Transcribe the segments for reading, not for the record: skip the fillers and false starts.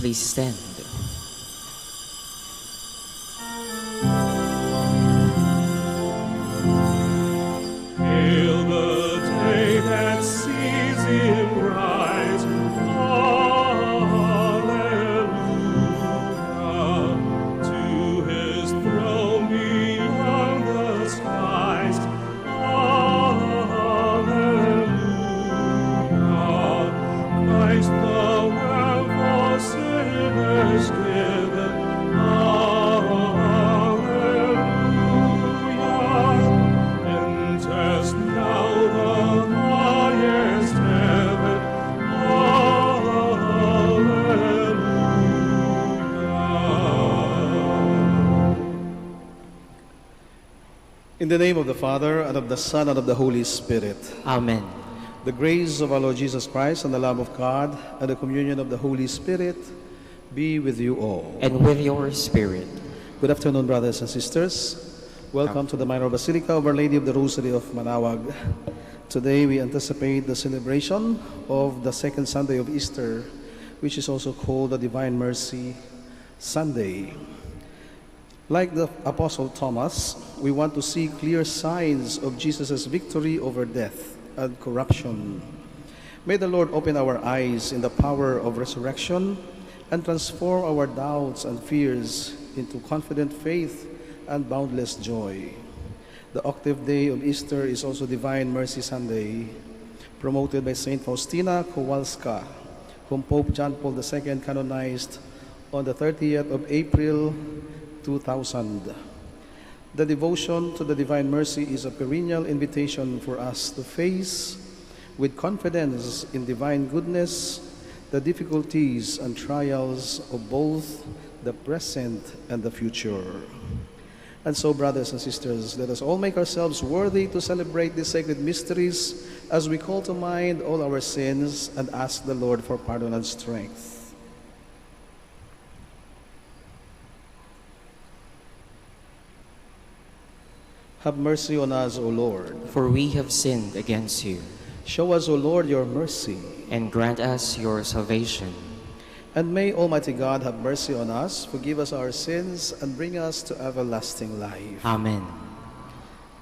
Please stand. Hail the day that sees him rise. Alleluia. To his throne beyond the skies. Alleluia. Christ the well for sinners given. Enters now the highest heaven. Alleluia. In the name of the Father, and of the Son, and of the Holy Spirit. Amen. The grace of our Lord Jesus Christ, and the love of God, and the communion of the Holy Spirit be with you all. And with your spirit. Good afternoon, brothers and sisters. Welcome to the Minor Basilica of Our Lady of the Rosary of Manaoag. Today we anticipate the celebration of the second Sunday of Easter, which is also called the Divine Mercy Sunday. Like the Apostle Thomas, we want to see clear signs of Jesus' victory over death and corruption. May the Lord open our eyes in the power of resurrection and transform our doubts and fears into confident faith and boundless joy. The octave day of Easter is also Divine Mercy Sunday, promoted by Saint Faustina Kowalska, whom Pope John Paul II canonized on the 30th of April 2000. The devotion to the Divine Mercy is a perennial invitation for us to face with confidence in divine goodness the difficulties and trials of both the present and the future. And so, brothers and sisters, let us all make ourselves worthy to celebrate these sacred mysteries as we call to mind all our sins and ask the Lord for pardon and strength. Have mercy on us, O Lord. For we have sinned against you. Show us, O Lord, your mercy. And grant us your salvation. And may Almighty God have mercy on us, forgive us our sins, and bring us to everlasting life. Amen.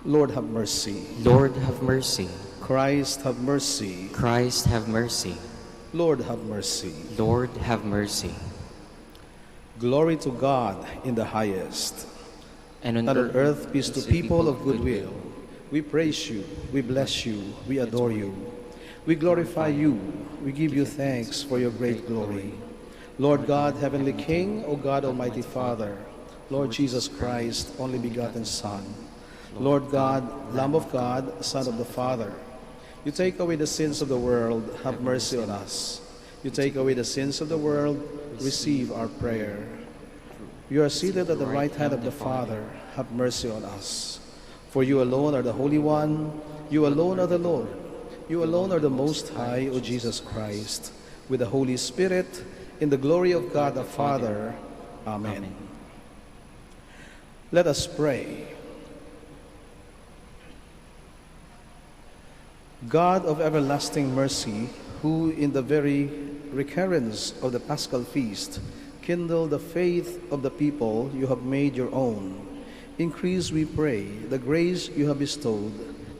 Lord, have mercy. Lord, have mercy. Christ, have mercy. Christ, have mercy. Lord, have mercy. Lord, have mercy. Glory to God in the highest, And on and on earth peace to people of good will. We praise you, we bless you, we adore you. We glorify you, we give you thanks for your great glory. Lord God, Heavenly King, O God, Almighty Father, Lord Jesus Christ, only begotten Son, Lord God, Lamb of God, Son of the Father, you take away the sins of the world, have mercy on us. You take away the sins of the world, receive our prayer. You are seated at the right hand of the Father, have mercy on us. For you alone are the Holy One, you alone are the Lord, you alone are the Most High, O Jesus Christ, with the Holy Spirit, in the glory of God the Father. Amen. Let us pray. God of everlasting mercy, who in the very recurrence of the Paschal feast kindle the faith of the people you have made your own, increase, we pray, the grace you have bestowed,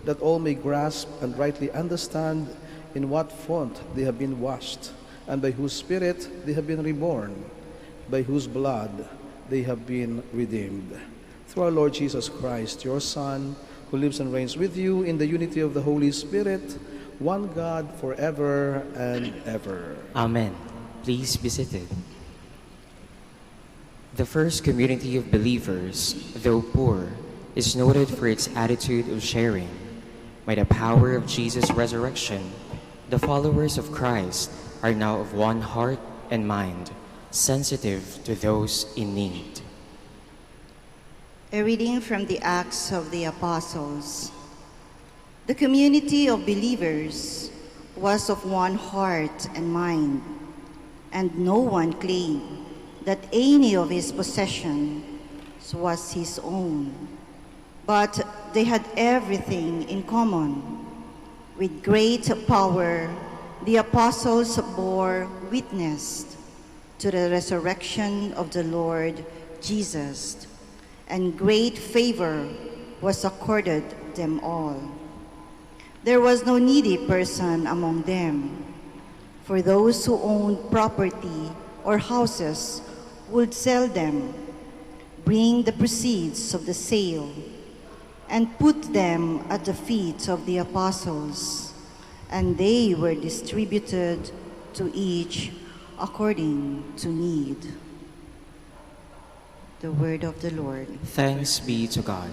that all may grasp and rightly understand in what font they have been washed, and by whose Spirit they have been reborn, by whose blood they have been redeemed. Through our Lord Jesus Christ, your Son, who lives and reigns with you in the unity of the Holy Spirit, one God, forever and ever. Amen. Please be seated. The first community of believers, though poor, is noted for its attitude of sharing. By the power of Jesus' resurrection, the followers of Christ are now of one heart and mind, sensitive to those in need. A reading from the Acts of the Apostles. The community of believers was of one heart and mind, and no one claimed that any of his possessions was his own, but they had everything in common. With great power, the apostles bore witness, to the resurrection of the Lord Jesus, and great favor was accorded them all. There was no needy person among them, for those who owned property or houses would sell them, bring the proceeds of the sale, and put them at the feet of the apostles, and they were distributed to each according to need. The word of the Lord. Thanks be to God.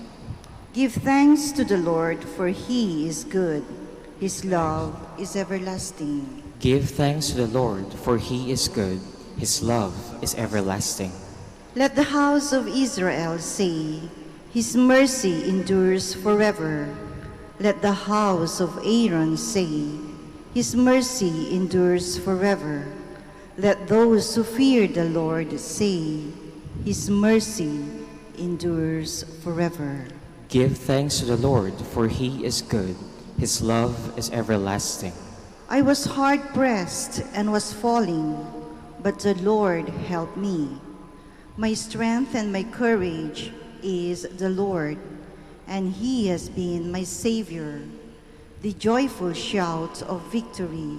Give thanks to the Lord, for he is good. His love is everlasting. Give thanks to the Lord, for he is good. His love is everlasting. Let the house of Israel say, his mercy endures forever. Let the house of Aaron say, his mercy endures forever. Let those who fear the Lord say, his mercy endures forever. Give thanks to the Lord, for he is good. His love is everlasting. I was hard-pressed and was falling, but the Lord helped me. My strength and my courage is the Lord, and he has been my Savior, the joyful shout of victory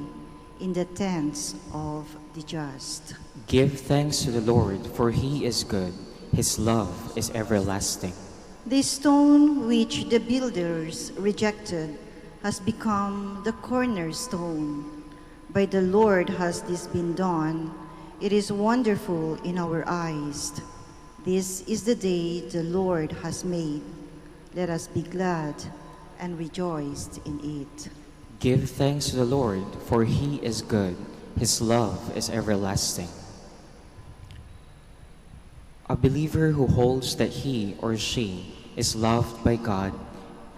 in the tents of the just. Give thanks to the Lord, for he is good. His love is everlasting. The stone which the builders rejected has become the cornerstone. By the Lord has this been done. It is wonderful in our eyes. This is the day the Lord has made. Let us be glad and rejoice in it. Give thanks to the Lord, for he is good. His love is everlasting. A believer who holds that he or she is loved by God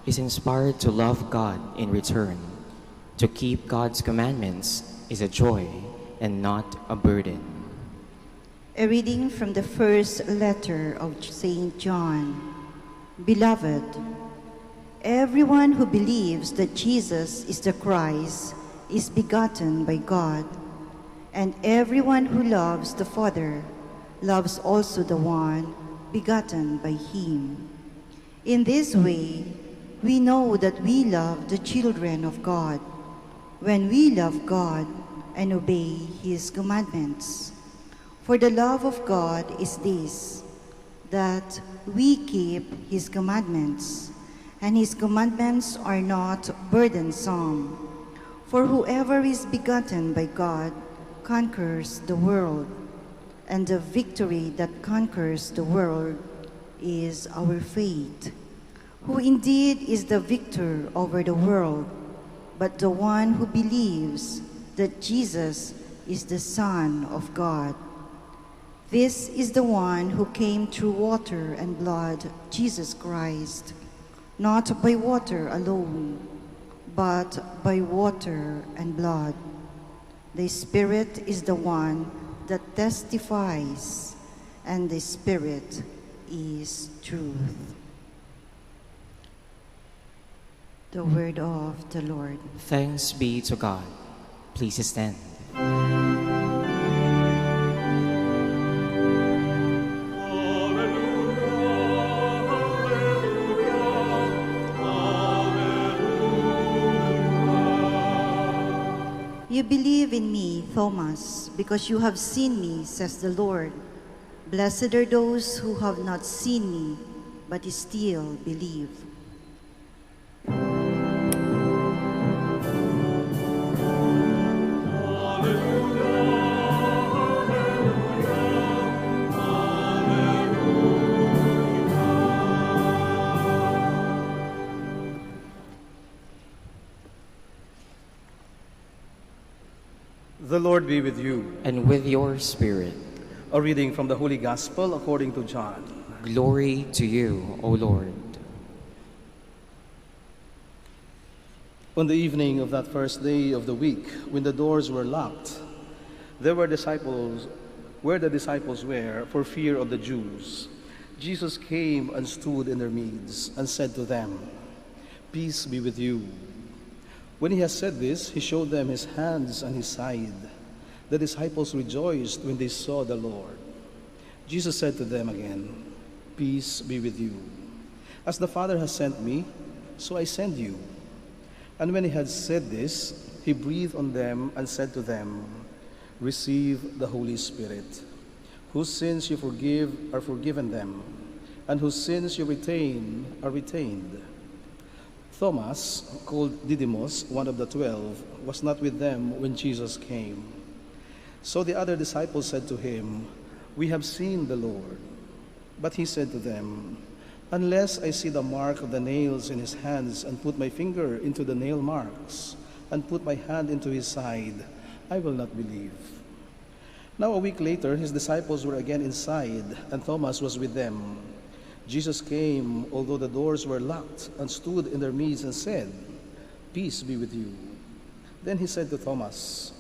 is inspired to love God in return. To keep God's commandments is a joy and not a burden. A reading from the first letter of St. John. Beloved, everyone who believes that Jesus is the Christ is begotten by God, and everyone who loves the Father loves also the one begotten by him. In this way, we know that we love the children of God, when we love God and obey his commandments. For the love of God is this, that we keep his commandments, and his commandments are not burdensome. For whoever is begotten by God conquers the world, and the victory that conquers the world is our faith. Who indeed is the victor over the world, but the one who believes that Jesus is the Son of God. This is the one who came through water and blood, Jesus Christ, not by water alone, but by water and blood. The Spirit is the one that testifies, and the Spirit is truth. The word of the Lord. Thanks be to God. Please stand. You believe in me, Thomas, because you have seen me, says the Lord. Blessed are those who have not seen me, but still believe. The Lord be with you. And with your spirit. A reading from the Holy Gospel according to John. Glory to you, O Lord. On the evening of that first day of the week, when the doors were locked, there were disciples where the disciples were for fear of the Jews. Jesus came and stood in their midst and said to them, "Peace be with you." When he had said this, he showed them his hands and his side. The disciples rejoiced when they saw the Lord. Jesus said to them again, "Peace be with you. As the Father has sent me, so I send you." And when he had said this, he breathed on them and said to them, "Receive the Holy Spirit. Whose sins you forgive are forgiven them, and whose sins you retain are retained." Thomas, called Didymus, one of the 12, was not with them when Jesus came. So the other disciples said to him, "We have seen the Lord." But he said to them, "Unless I see the mark of the nails in his hands, and put my finger into the nail marks, and put my hand into his side, I will not believe." Now a week later, his disciples were again inside, and Thomas was with them. Jesus came, although the doors were locked, and stood in their midst and said, "Peace be with you." Then he said to Thomas,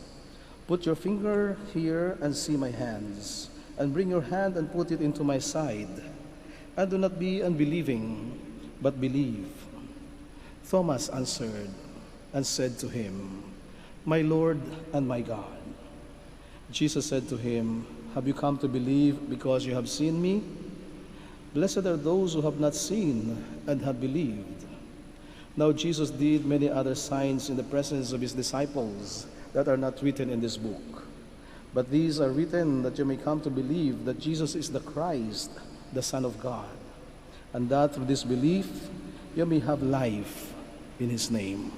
"Put your finger here and see my hands, and bring your hand and put it into my side. And do not be unbelieving, but believe." Thomas answered and said to him, "My Lord and my God." Jesus said to him, "Have you come to believe because you have seen me? Blessed are those who have not seen and have believed." Now Jesus did many other signs in the presence of his disciples that are not written in this book. But these are written that you may come to believe that Jesus is the Christ, the Son of God, and that through this belief you may have life in his name.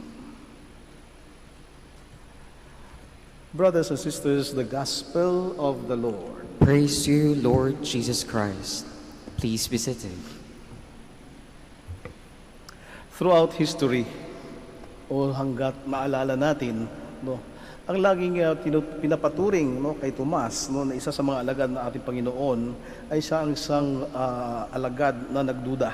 Brothers and sisters, the Gospel of the Lord. Praise to you, Lord Jesus Christ. Please be seated. Throughout history, o hanggat maalala natin, ang laging pinapaturing kay Tomas, na isa sa mga alagad ng ating Panginoon, ay siya ang isang alagad na nagduda.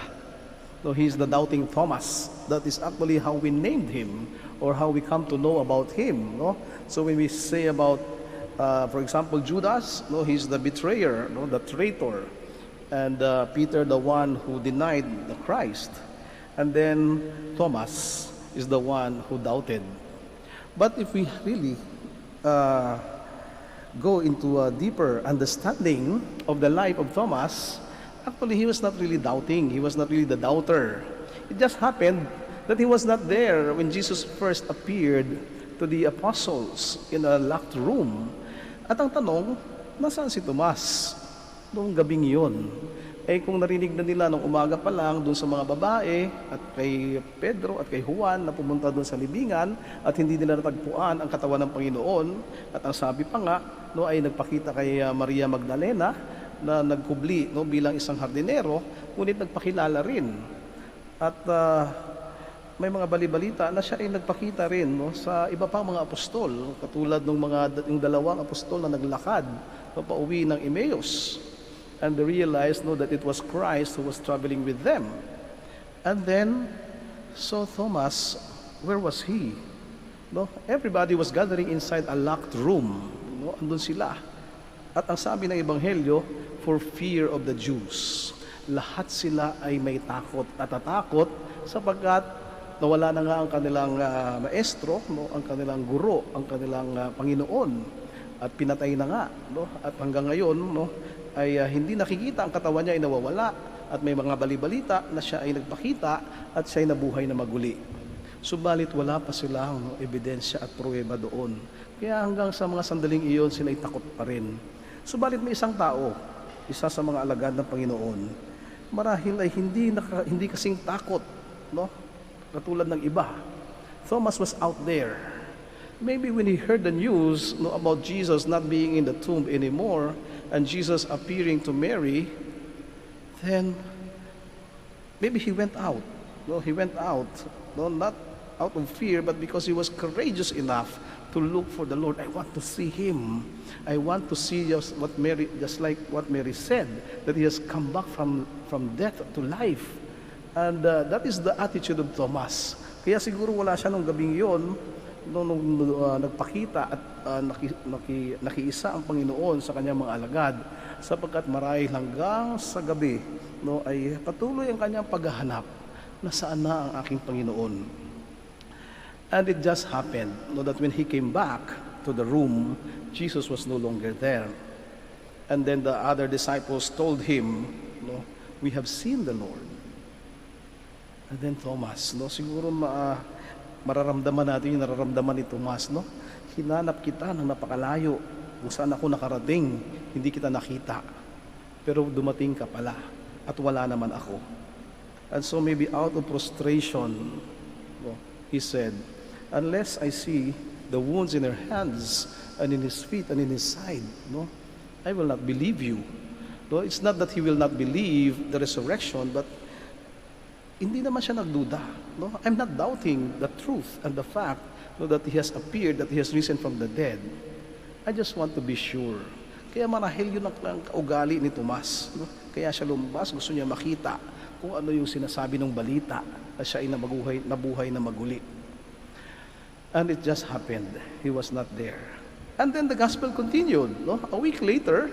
He is the doubting Thomas. That is actually how we named him, or how we come to know about him. So when we say about, for example, Judas, he's the betrayer, the traitor, and Peter, the one who denied the Christ, and then Thomas is the one who doubted. But if we really go into a deeper understanding of the life of Thomas, actually he was not really doubting. He was not really the doubter. It just happened that he was not there when Jesus first appeared to the apostles in a locked room. At ang tanong, nasaan si Tomas noong gabing iyon? Kung narinig na nila nung umaga pa lang doon sa mga babae at kay Pedro at kay Juan na pumunta doon sa libingan at hindi nila natagpuan ang katawan ng Panginoon, at ang sabi pa nga ay nagpakita kay Maria Magdalena na nagkubli bilang isang hardinero, ngunit nagpakilala rin. At may mga balibalita na siya ay nagpakita rin sa iba pang mga apostol, katulad ng yung dalawang apostol na naglakad pauwi ng Emmaus. And they realized that it was Christ who was traveling with them. And then, so Thomas, where was he? Everybody was gathering inside a locked room. Andun sila. At ang sabi ng Ebanghelyo, for fear of the Jews. Lahat sila ay may takot at natatakot sapagkat nawala na nga ang kanilang maestro, ang kanilang guro, ang kanilang Panginoon. At pinatay na nga. At hanggang ngayon, ay hindi nakikita ang katawan niya ay nawawala, at may mga balibalita na siya ay nagpakita at siya ay nabuhay na maguli. Subalit wala pa silang ebidensya at pruweba doon. Kaya hanggang sa mga sandaling iyon sila ay takot pa rin. Subalit may isang tao, isa sa mga alagad ng Panginoon, marahil ay hindi kasing takot, katulad ng iba. Thomas was out there. Maybe when he heard the news about Jesus not being in the tomb anymore, and Jesus appearing to Mary, then maybe he went out. He went out, not out of fear, but because he was courageous enough to look for the Lord. I want to see him. I want to see just like what Mary said, that he has come back from death to life. And that is the attitude of Thomas. Kaya siguro wala siya nung gabing yon, nung nagpakita at nakiisa ang Panginoon sa kanyang mga alagad, sapagkat marahil hanggang sa gabi ay patuloy ang kanyang paghahanap na saan na ang aking Panginoon. And it just happened that when he came back to to the room, Jesus was no longer there. And then the other disciples told him, no, we have seen the Lord. And then Thomas, no, siguro mararamdaman natin yung nararamdaman ni Tomas, no? Hinanap kita ng napakalayo, kung saan ako nakarating, hindi kita nakita. Pero dumating ka pala, at wala naman ako. And so maybe out of frustration, no, he said, unless I see the wounds in her hands, and in his feet, and in his side, no, I will not believe you. No, it's not that he will not believe the resurrection, but hindi naman siya nagduda. No? I'm not doubting the truth and the fact, no, that he has appeared, that he has risen from the dead. I just want to be sure. Kaya marahil yun ang kaugali ni Tomas. No? Kaya siya lumabas, gusto niya makita kung ano yung sinasabi ng balita na siya ay nabuhay na maguli. And it just happened. He was not there. And then the gospel continued. No? A week later,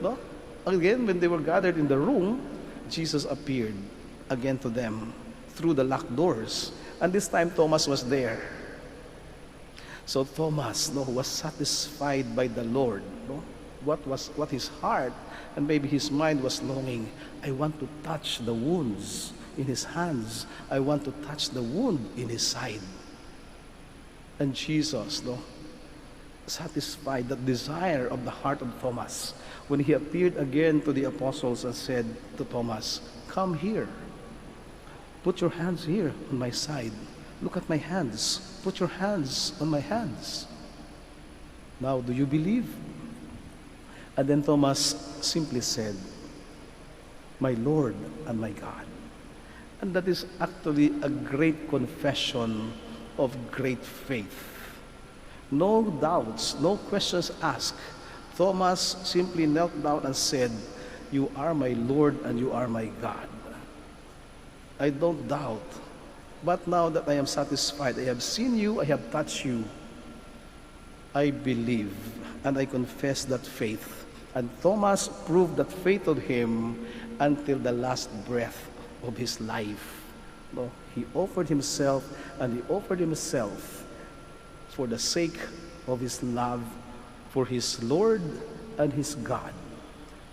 no? Again, when they were gathered in the room, Jesus appeared again to them through the locked doors. And this time Thomas was there. So Thomas, no, was satisfied by the Lord. No? What his heart and maybe his mind was longing. I want to touch the wounds in his hands. I want to touch the wound in his side. And Jesus, no, satisfied the desire of the heart of Thomas when he appeared again to the apostles and said to Thomas, come here. Put your hands here on my side. Look at my hands. Put your hands on my hands. Now, do you believe? And then Thomas simply said, my Lord and my God. And that is actually a great confession of great faith. No doubts, no questions asked. Thomas simply knelt down and said, you are my Lord and you are my God. I don't doubt. But now that I am satisfied, I have seen you, I have touched you, I believe and I confess that faith. And Thomas proved that faith of him until the last breath of his life. No, he offered himself and he offered himself for the sake of his love for his Lord and his God.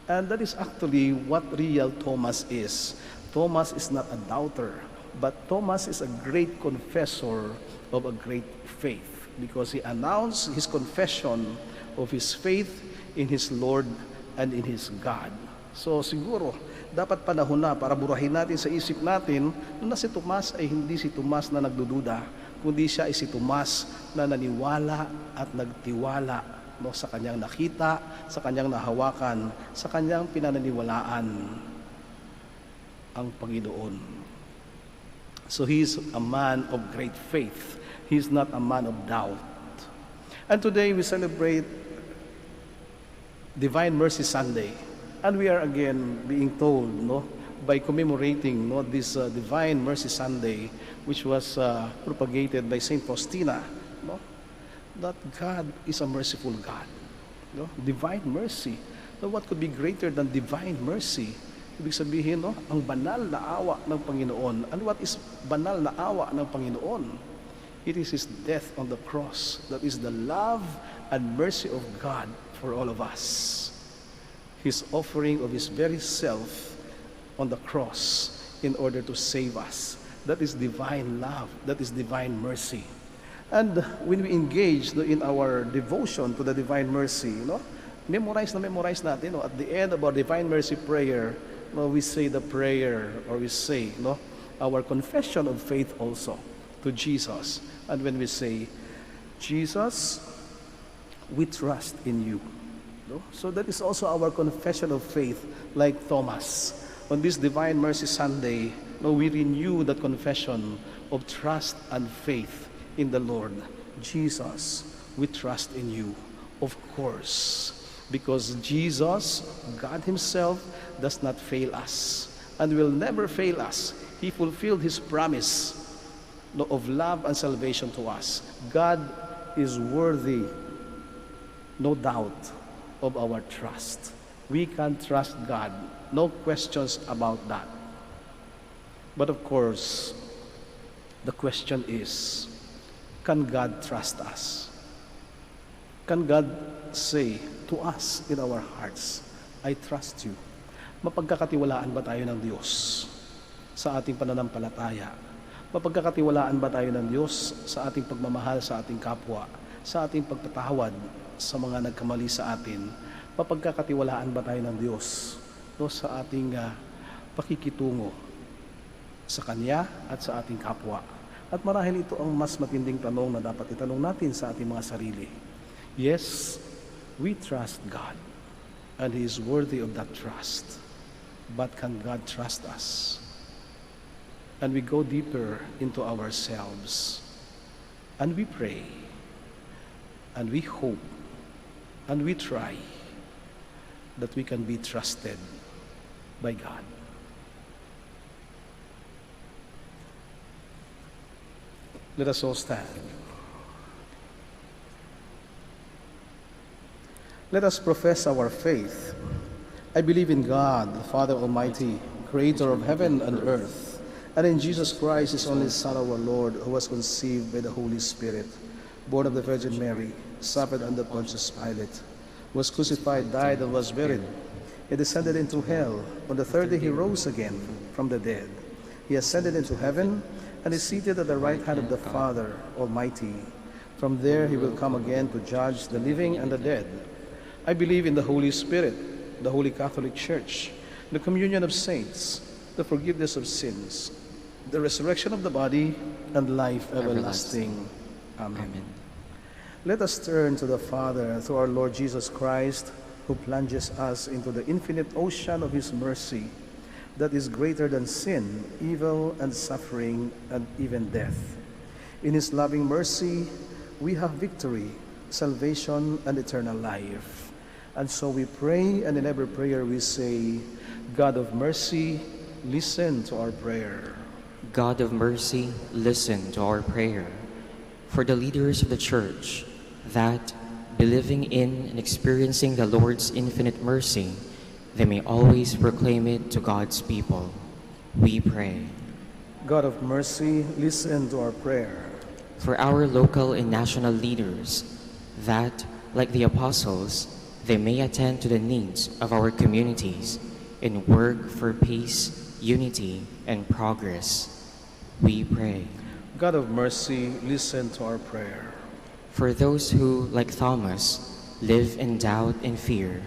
And that is actually what real Thomas is. Thomas is not a doubter, but Thomas is a great confessor of a great faith because he announced his confession of his faith in his Lord and in his God. So siguro, dapat panahon na para burahin natin sa isip natin na si Tomas ay hindi si Tomas na nagdududa, kundi siya ay si Tomas na naniwala at nagtiwala, no, sa kanyang nakita, sa kanyang nahawakan, sa kanyang pinaniniwalaan ang Panginoon. So he is a man of great faith. He is not a man of doubt. And today we celebrate Divine Mercy Sunday. And we are again being told, no, by commemorating, no, this Divine Mercy Sunday, which was propagated by Saint Faustina, no, that God is a merciful God. No? Divine mercy. No, what could be greater than divine mercy? Ibig sabihin, no, ang banal na awa ng Panginoon. And what is banal na awa ng Panginoon? It is His death on the cross. That is the love and mercy of God for all of us. His offering of His very self on the cross in order to save us. That is divine love. That is divine mercy. And when we engage, no, in our devotion to the divine mercy, no, memorize natin, no, at the end of our divine mercy prayer, no, we say the prayer, or we say, no, our confession of faith also to Jesus. And when we say, Jesus, we trust in you. No? So that is also our confession of faith, like Thomas. On this Divine Mercy Sunday, no, we renew that confession of trust and faith in the Lord. Jesus, we trust in you, of course. Because Jesus, God Himself, does not fail us and will never fail us. He fulfilled His promise, no, of love and salvation to us. God is worthy, no doubt, of our trust. We can trust God. No questions about that. But of course, the question is, can God trust us? Can God say to us in our hearts, I trust you? Mapagkakatiwalaan ba tayo ng Diyos sa ating pananampalataya? Mapagkakatiwalaan ba tayo ng Diyos sa ating pagmamahal sa ating kapwa, sa ating pagpatawad sa mga nagkamali sa atin? Mapagkakatiwalaan ba tayo ng Diyos sa ating pakikitungo sa Kanya at sa ating kapwa? At marahil ito ang mas matinding tanong na dapat itanong natin sa ating mga sarili. Yes, we trust God, and He is worthy of that trust. But can God trust us? And we go deeper into ourselves, and we pray, and we hope, and we try that we can be trusted by God. Let us all stand. Let us profess our faith. I believe in God, the Father Almighty, creator of heaven and earth, and in Jesus Christ, His only Son, our Lord, who was conceived by the Holy Spirit, born of the Virgin Mary, suffered under Pontius Pilate, was crucified, died, and was buried. He descended into hell. On the third day He rose again from the dead. He ascended into heaven and is seated at the right hand of the Father Almighty. From there He will come again to judge the living and the dead. I believe in the Holy Spirit, the Holy Catholic Church, the communion of saints, the forgiveness of sins, the resurrection of the body, and life everlasting. Amen. Let us turn to the Father through our Lord Jesus Christ, who plunges us into the infinite ocean of His mercy that is greater than sin, evil, and suffering, and even death. In His loving mercy, we have victory, salvation, and eternal life. And so we pray, and in every prayer we say, God of mercy, listen to our prayer. God of mercy, listen to our prayer. For the leaders of the Church, that, believing in and experiencing the Lord's infinite mercy, they may always proclaim it to God's people, we pray. God of mercy, listen to our prayer. For our local and national leaders, that, like the apostles, they may attend to the needs of our communities and work for peace, unity, and progress, we pray. God of mercy, listen to our prayer. For those who, like Thomas, live in doubt and fear,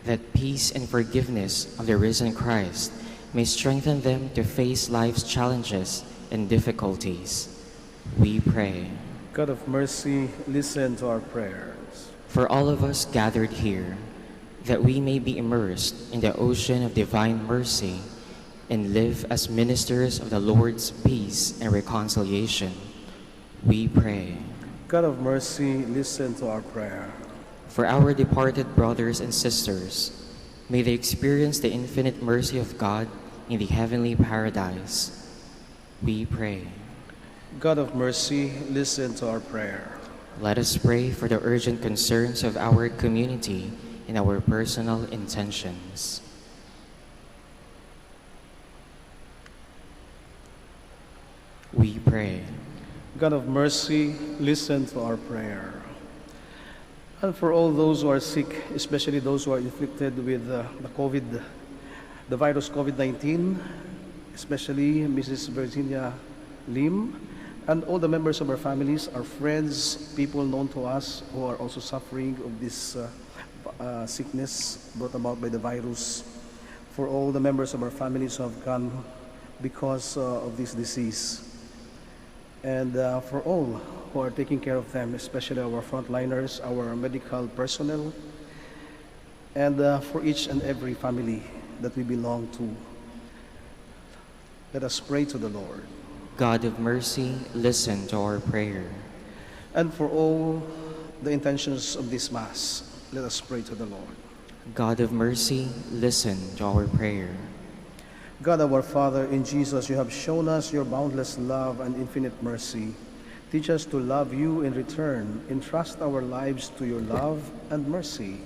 that peace and forgiveness of the risen Christ may strengthen them to face life's challenges and difficulties, we pray. God of mercy, listen to our prayers. For all of us gathered here, that we may be immersed in the ocean of divine mercy and live as ministers of the Lord's peace and reconciliation, we pray. God of mercy, listen to our prayer. For our departed brothers and sisters, may they experience the infinite mercy of God in the heavenly paradise, we pray. God of mercy, listen to our prayer. Let us pray for the urgent concerns of our community and our personal intentions. We pray. God of mercy, listen to our prayer. And for all those who are sick, especially those who are inflicted with the virus COVID-19, especially Mrs. Virginia Lim, and all the members of our families, our friends, people known to us who are also suffering of this sickness brought about by the virus. For all the members of our families who have gone because of this disease. And for all who are taking care of them, especially our frontliners, our medical personnel, and for each and every family that we belong to. Let us pray to the Lord. God of mercy, listen to our prayer. And for all the intentions of this Mass, let us pray to the Lord. God of mercy, listen to our prayer. God our Father, in Jesus you have shown us your boundless love and infinite mercy. Teach us to love you in return, entrust our lives to your love and mercy,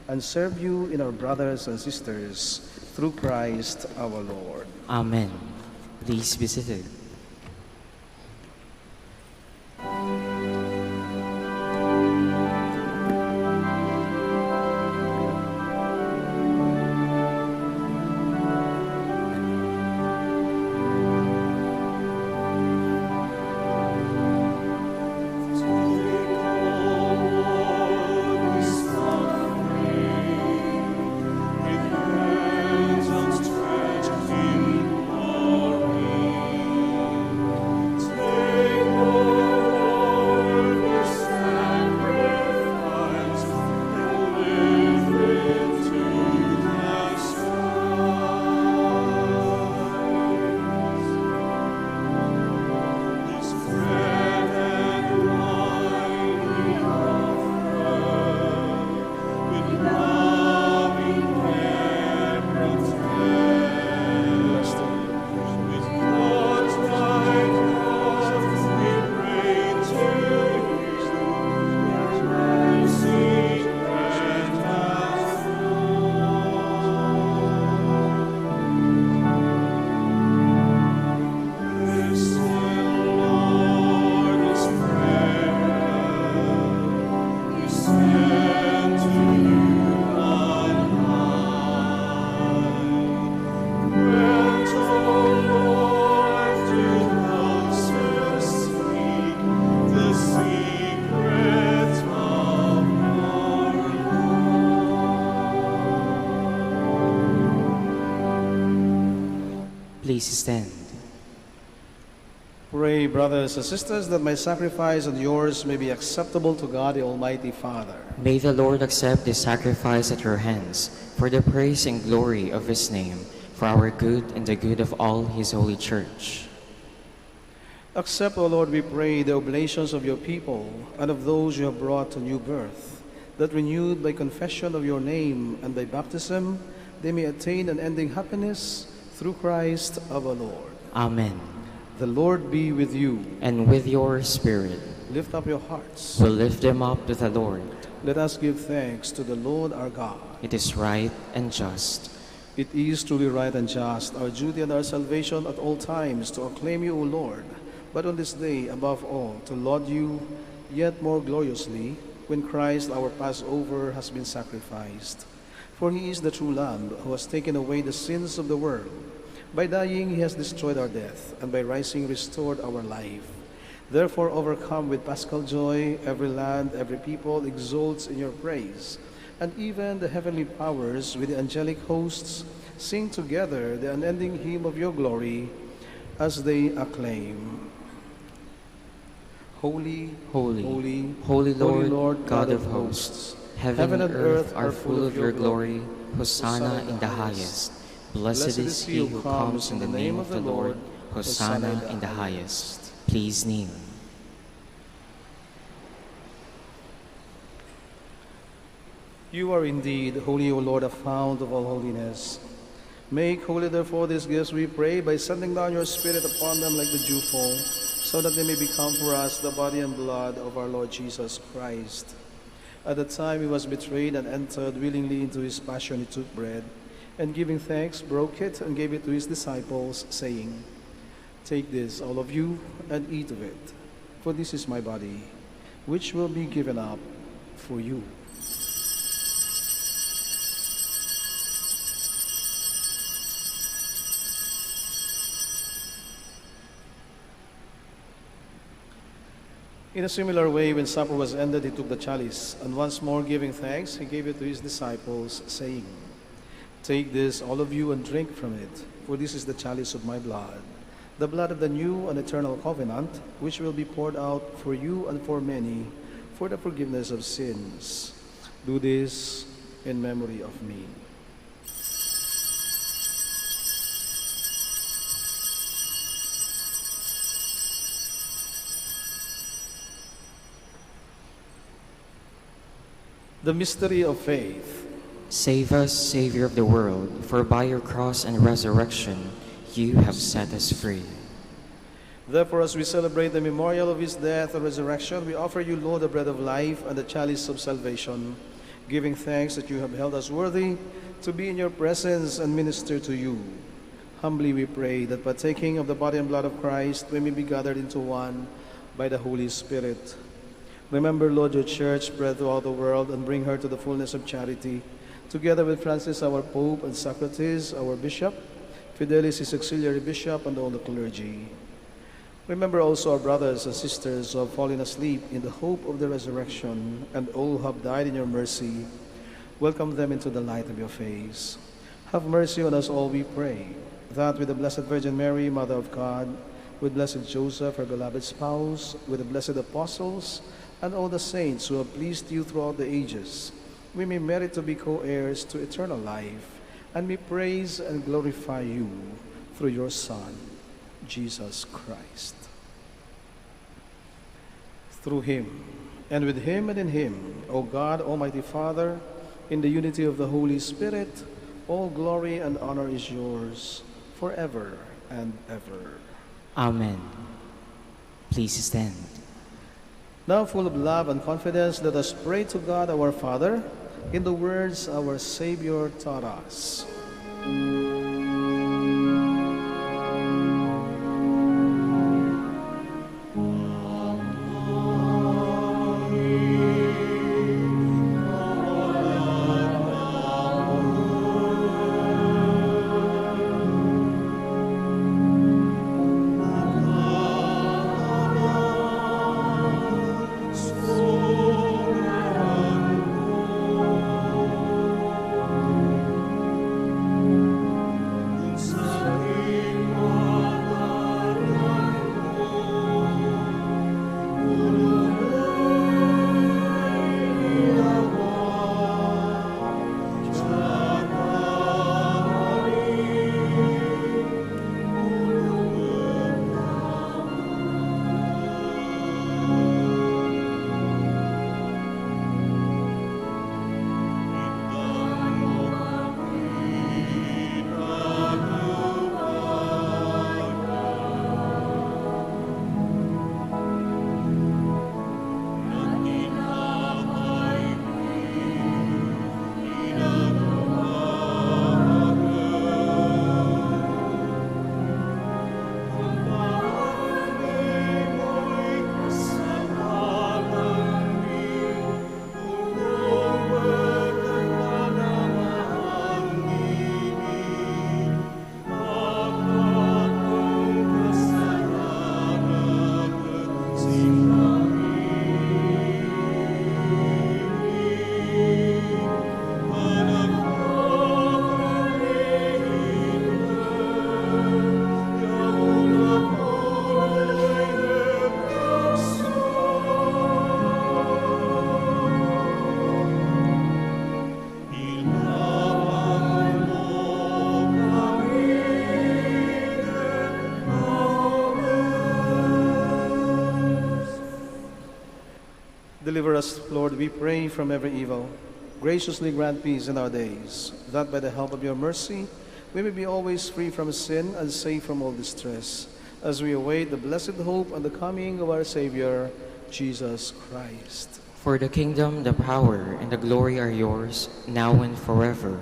and serve you in our brothers and sisters, through Christ our Lord. Amen. Please be seated. Please stand. Pray, brothers and sisters, that my sacrifice and yours may be acceptable to God, the Almighty Father. May the Lord accept this sacrifice at your hands for the praise and glory of his name, for our good and the good of all his holy church. Accept, O Lord, we pray, the oblations of your people and of those you have brought to new birth, that renewed by confession of your name and by baptism, they may attain unending happiness through Christ our Lord. Amen. The Lord be with you. And with your spirit, Lift up your hearts. we'll lift them up to the Lord. Let us give thanks to the Lord our God. It is right and just. It is truly right and just, our duty and our salvation at all times, to acclaim you, O Lord, but on this day, above all, to laud you yet more gloriously when Christ our Passover has been sacrificed. For he is the true Lamb who has taken away the sins of the world. By dying, he has destroyed our death, and by rising, restored our life. Therefore, overcome with paschal joy, every land, every people exults in your praise, and even the heavenly powers with the angelic hosts sing together the unending hymn of your glory as they acclaim. Holy, Holy, holy, holy Lord, God of hosts, heaven and earth are full of your glory. Hosanna in the highest. Blessed is he who comes in the name of the Lord. Hosanna in the highest. Please kneel. You are indeed holy, O Lord, a fount of all holiness. Make holy, therefore, these gifts, we pray, by sending down your Spirit upon them like the dewfall, so that they may become for us the body and blood of our Lord Jesus Christ. At the time he was betrayed and entered willingly into his passion, he took bread, and giving thanks, broke it and gave it to his disciples, saying, Take this, all of you, and eat of it, for this is my body, which will be given up for you. In a similar way, when supper was ended, he took the chalice, and once more giving thanks, he gave it to his disciples, saying, Take this, all of you, and drink from it, for this is the chalice of my blood, the blood of the new and eternal covenant, which will be poured out for you and for many for the forgiveness of sins. Do this in memory of me. The mystery of faith. Save us, Savior of the world, for by your cross and resurrection you have set us free. Therefore, as we celebrate the memorial of his death and resurrection, we offer you, Lord, the bread of life and the chalice of salvation, giving thanks that you have held us worthy to be in your presence and minister to you. Humbly we pray that partaking of the body and blood of Christ, we may be gathered into one by the Holy Spirit. Remember, Lord, your church spread throughout the world and bring her to the fullness of charity, together with Francis, our Pope, and Socrates, our Bishop, Fidelis, his auxiliary bishop, and all the clergy. Remember also our brothers and sisters who have fallen asleep in the hope of the resurrection, and all who have died in your mercy. Welcome them into the light of your face. Have mercy on us all, we pray, that with the Blessed Virgin Mary, Mother of God, with Blessed Joseph, her beloved spouse, with the blessed apostles, and all the saints who have pleased you throughout the ages, we may merit to be co-heirs to eternal life, and may praise and glorify you through your Son, Jesus Christ. Through him, and with him and in him, O God, Almighty Father, in the unity of the Holy Spirit, all glory and honor is yours forever and ever. Amen. Please stand. Now, full of love and confidence, let us pray to God our Father in the words our Savior taught us. Deliver us, Lord, we pray, from every evil. Graciously grant peace in our days, that by the help of your mercy we may be always free from sin and safe from all distress, as we await the blessed hope and the coming of our Savior, Jesus Christ. For the kingdom, the power, and the glory are yours, now and forever.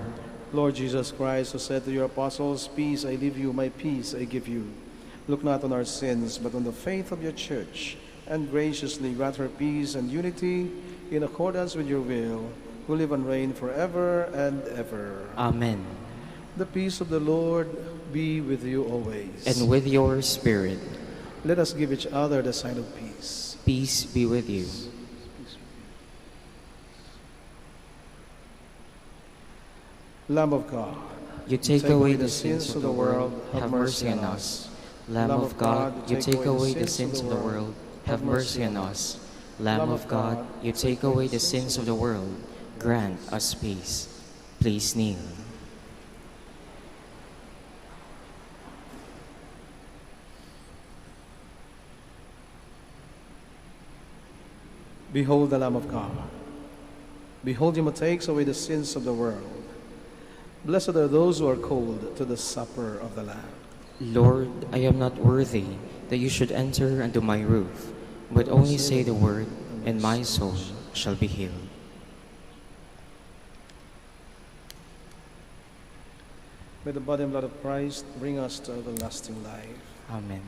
Lord Jesus Christ, who said to your apostles, "Peace I leave you, my peace I give you," look not on our sins, but on the faith of your church, and graciously grant her peace and unity in accordance with your will, who live and reign forever and ever. Amen. The peace of the Lord be with you always. And with your spirit, Let us give each other the sign of peace. peace be with you. Lamb of God, You take away the sins of the world, have mercy on us. Lamb of God, you take away the sins of the world, have mercy on us. Lamb of God, you take away the sins of the world, grant us peace. Please kneel. behold the Lamb of God. Behold him who takes away the sins of the world. Blessed are those who are called to the supper of the Lamb. Lord, I am not worthy that you should enter under my roof, but only say the word, and my soul shall be healed. May the body and blood of Christ bring us to everlasting life. Amen.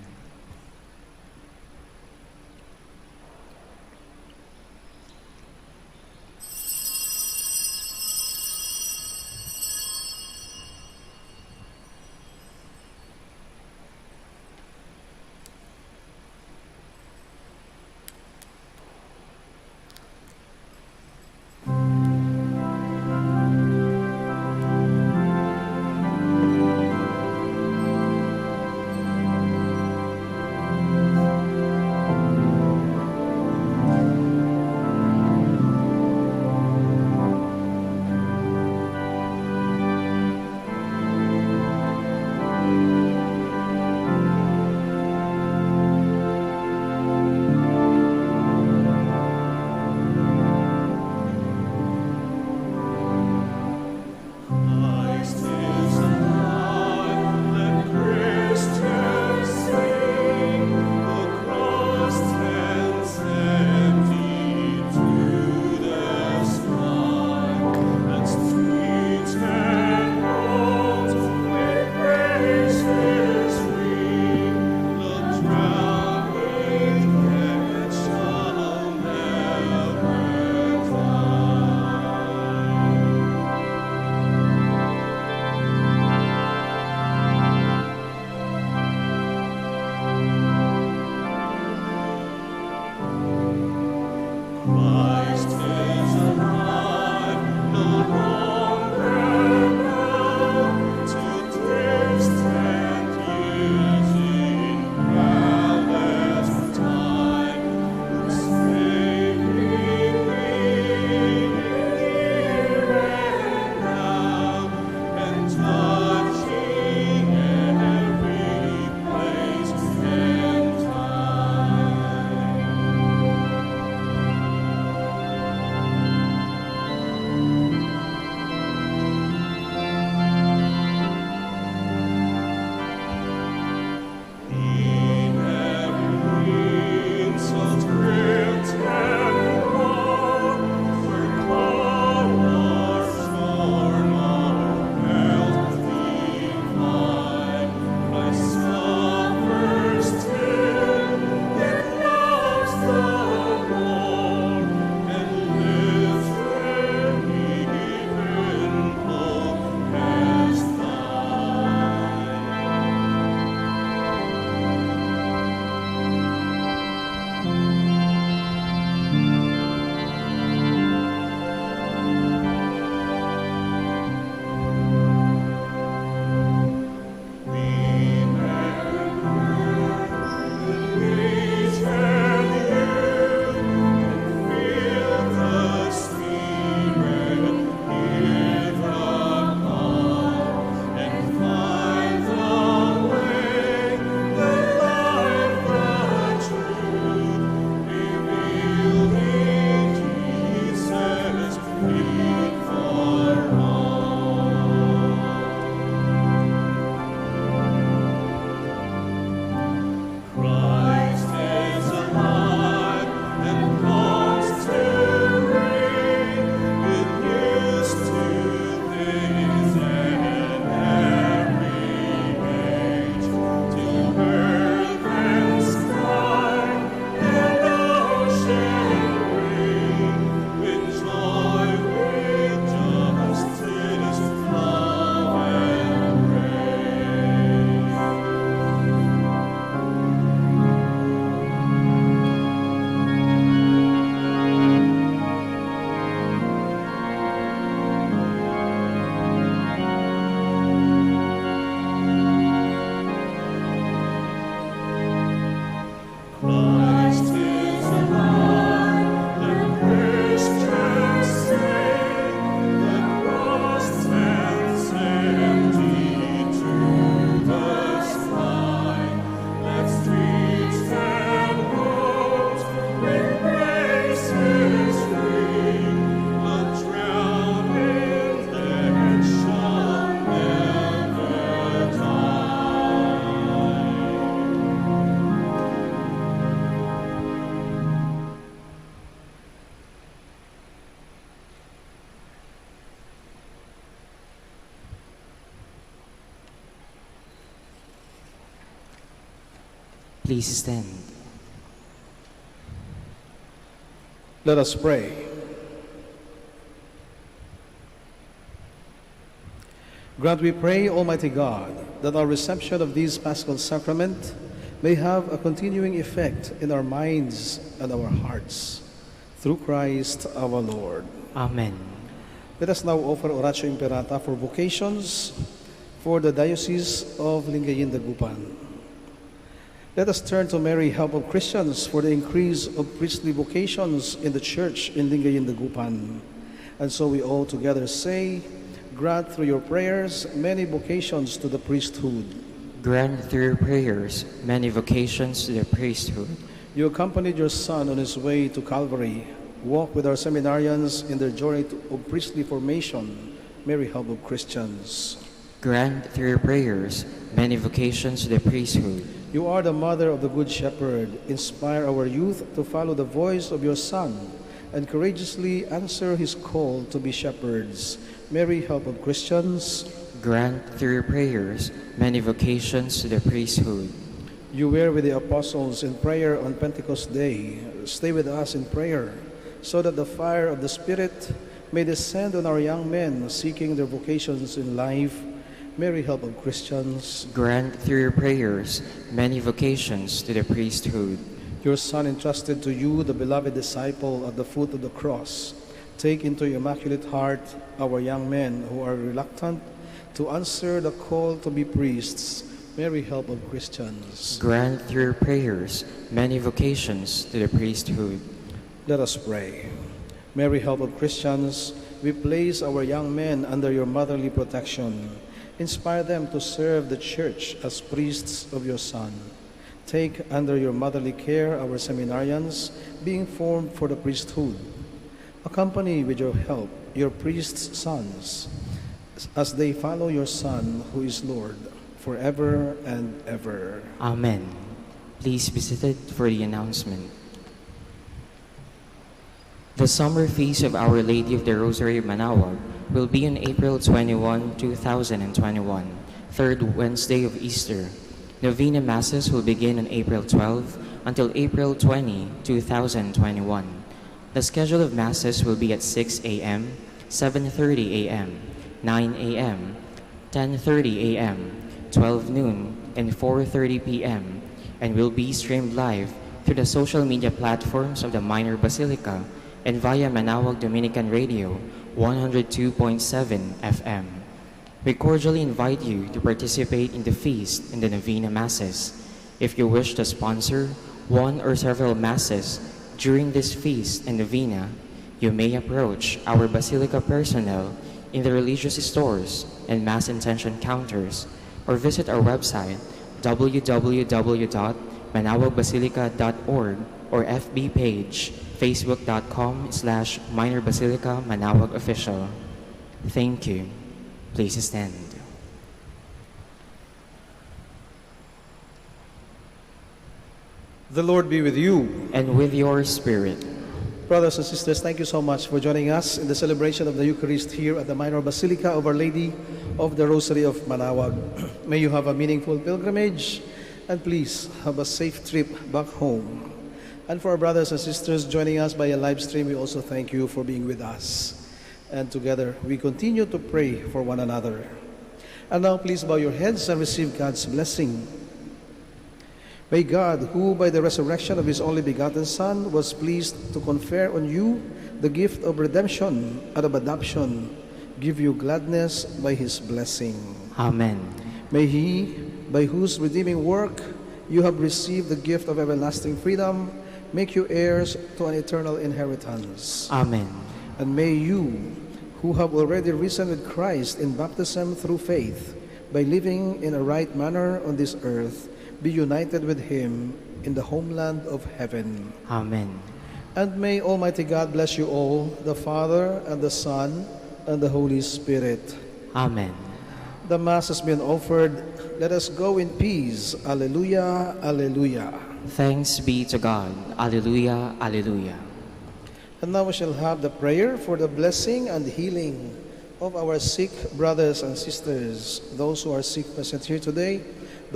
Please stand. Let us pray. Grant, we pray, Almighty God, that our reception of this Paschal Sacrament may have a continuing effect in our minds and our hearts. Through Christ our Lord. Amen. Let us now offer Oratio Imperata for vocations for the Diocese of Lingayen Dagupan. Let us turn to Mary, help of Christians, for the increase of priestly vocations in the Church in Lingayen Dagupan. And so we all together say, grant through your prayers many vocations to the priesthood. Grant through your prayers many vocations to the priesthood. You accompanied your Son on his way to Calvary. Walk with our seminarians in their journey of priestly formation. Mary, help of Christians. Grant through your prayers many vocations to the priesthood. You are the mother of the Good Shepherd. Inspire our youth to follow the voice of your Son and courageously answer his call to be shepherds. Mary, help of Christians. Grant through your prayers many vocations to the priesthood. You were with the apostles in prayer on Pentecost Day. Stay with us in prayer, so that the fire of the Spirit may descend on our young men seeking their vocations in life. Mary, help of Christians. Grant through your prayers many vocations to the priesthood. Your Son entrusted to you the beloved disciple at the foot of the cross. Take into your immaculate heart our young men who are reluctant to answer the call to be priests. Mary, help of Christians. Grant through your prayers many vocations to the priesthood. Let us pray. Mary, help of Christians, we place our young men under your motherly protection. Inspire them to serve the Church as priests of your Son. Take under your motherly care our seminarians being formed for the priesthood. Accompany with your help your priests' sons as they follow your Son, who is Lord, forever and ever. Amen. Please be seated for the announcement. The summer feast of Our Lady of the Rosary of Manaoag will be on April 21, 2021, third Wednesday of Easter. Novena Masses will begin on April 12 until April 20, 2021. The schedule of Masses will be at 6 a.m., 7:30 a.m., 9 a.m., 10:30 a.m., 12 noon, and 4:30 p.m., and will be streamed live through the social media platforms of the Minor Basilica and via Manaoag Dominican Radio 102.7 FM. We cordially invite you to participate in the feast and the Novena Masses. If you wish to sponsor one or several Masses during this feast and Novena, you may approach our Basilica personnel in the religious stores and Mass intention counters, or visit our website www.manaoagbasilica.org or FB page facebook.com/Minor Basilica Manaoag Official. Thank you. Please stand. The Lord be with you. And with your spirit. Brothers and sisters, thank you so much for joining us in the celebration of the Eucharist here at the Minor Basilica of Our Lady of the Rosary of Manaoag. May you have a meaningful pilgrimage, and please have a safe trip back home. And for our brothers and sisters joining us by a live stream, we also thank you for being with us. And together, we continue to pray for one another. And now please bow your heads and receive God's blessing. May God, who by the resurrection of His only begotten Son was pleased to confer on you the gift of redemption and of adoption, give you gladness by His blessing. Amen. May He, by whose redeeming work you have received the gift of everlasting freedom, make you heirs to an eternal inheritance. Amen. And may you, who have already risen with Christ in baptism through faith, by living in a right manner on this earth, be united with Him in the homeland of heaven. Amen. And may Almighty God bless you all, the Father, and the Son, and the Holy Spirit. Amen. The Mass has been offered. Let us go in peace. Alleluia, alleluia. Thanks be to God. Alleluia, alleluia. And now we shall have the prayer for the blessing and healing of our sick brothers and sisters, those who are sick present here today,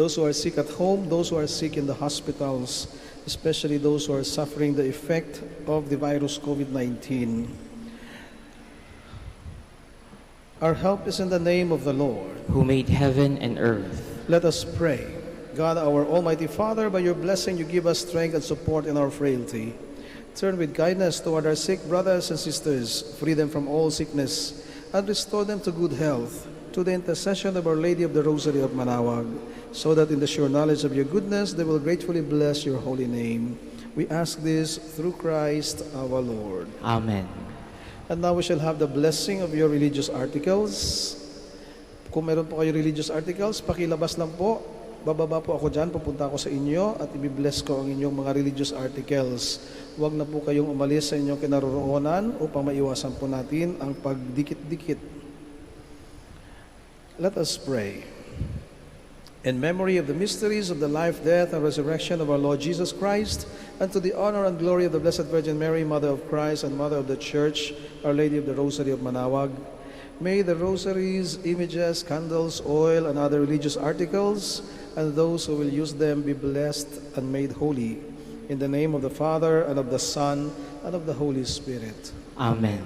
those who are sick at home, those who are sick in the hospitals, especially those who are suffering the effect of the virus COVID-19. Our help is in the name of the Lord, who made heaven and earth. Let us pray. God, our Almighty Father, by your blessing you give us strength and support in our frailty. Turn with kindness toward our sick brothers and sisters, free them from all sickness, and restore them to good health, to the intercession of Our Lady of the Rosary of Manaoag, so that in the sure knowledge of your goodness they will gratefully bless your holy name. We ask this through Christ our Lord. Amen. And now we shall have the blessing of your religious articles. Kung meron po kayo religious articles, pakilabas lang po. Bababa po ako dyan, pupunta ako sa inyo at ibibless ko ang inyong mga religious articles. Huwag na po kayong umalis sa inyong kinaroroonan upang maiwasan po natin ang pagdikit-dikit. Let us pray. In memory of the mysteries of the life, death, and resurrection of our Lord Jesus Christ, and to the honor and glory of the Blessed Virgin Mary, Mother of Christ and Mother of the Church, Our Lady of the Rosary of Manaoag, may the rosaries, images, candles, oil, and other religious articles, and those who will use them be blessed and made holy. In the name of the Father, and of the Son, and of the Holy Spirit. Amen.